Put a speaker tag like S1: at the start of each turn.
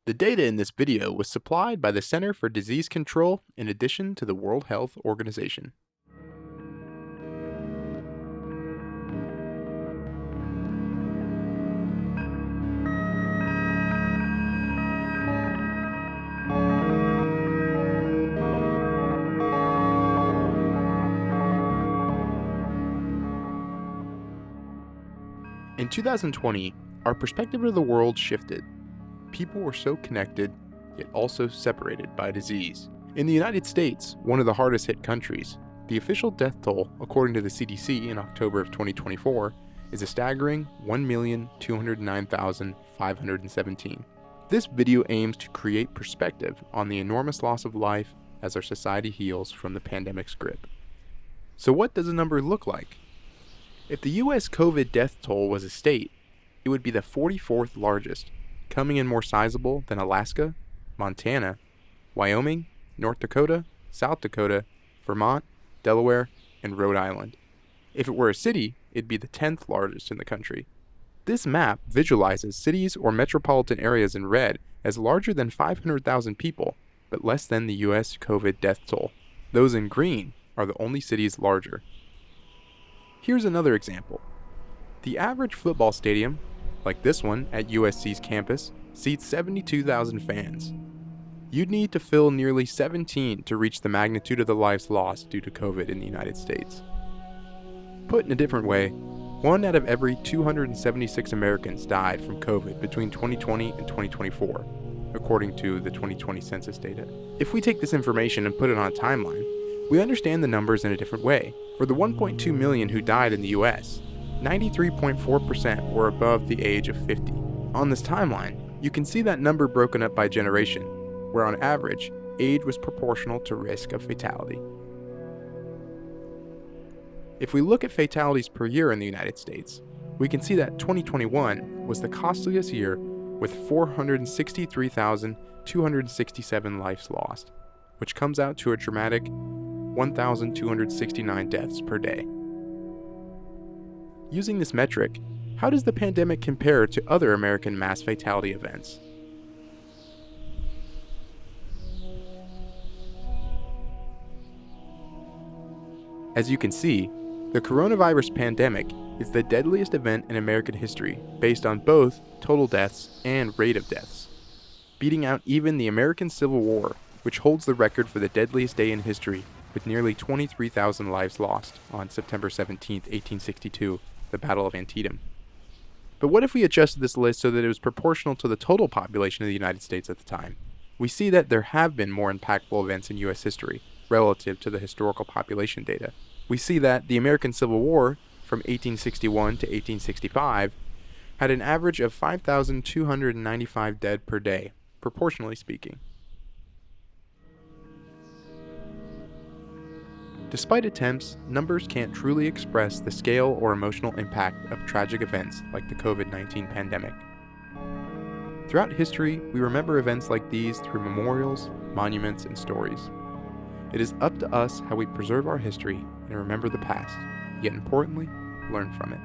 S1: The data in this video was supplied by the Center for Disease Control in addition to the World Health Organization. In 2020, our perspective of the world shifted. People were so connected, yet also separated by disease. In the United States, one of the hardest hit countries, the official death toll, according to the CDC in October of 2024, is a staggering 1,209,517. This video aims to create perspective on the enormous loss of life as our society heals from the pandemic's grip. So what does a number look like? If the US COVID death toll was a state, it would be the 44th largest, coming in more sizable than Alaska, Montana, Wyoming, North Dakota, South Dakota, Vermont, Delaware, and Rhode Island. If it were a city, it'd be the 10th largest in the country. This map visualizes cities or metropolitan areas in red as larger than 500,000 people, but less than the US COVID death toll. Those in green are the only cities larger. Here's another example. The average football stadium, like this one at USC's campus, seats 72,000 fans. You'd need to fill nearly 17 to reach the magnitude of the lives lost due to COVID in the United States. Put in a different way, 1 out of every 276 Americans died from COVID between 2020 and 2024, according to the 2020 census data. If we take this information and put it on a timeline, we understand the numbers in a different way. For the 1.2 million who died in the US, 93.4% were above the age of 50. On this timeline, you can see that number broken up by generation, where on average, age was proportional to risk of fatality. If we look at fatalities per year in the United States, we can see that 2021 was the costliest year with 463,267 lives lost, which comes out to a dramatic 1,269 deaths per day. Using this metric, how does the pandemic compare to other American mass fatality events? As you can see, the coronavirus pandemic is the deadliest event in American history based on both total deaths and rate of deaths, beating out even the American Civil War, which holds the record for the deadliest day in history with nearly 23,000 lives lost on September 17, 1862, the Battle of Antietam. But what if we adjusted this list so that it was proportional to the total population of the United States at the time? We see that there have been more impactful events in U.S. history relative to the historical population data. We see that the American Civil War from 1861 to 1865 had an average of 5,295 dead per day, proportionally speaking. Despite attempts, numbers can't truly express the scale or emotional impact of tragic events like the COVID-19 pandemic. Throughout history, we remember events like these through memorials, monuments, and stories. It is up to us how we preserve our history and remember the past, yet importantly, learn from it.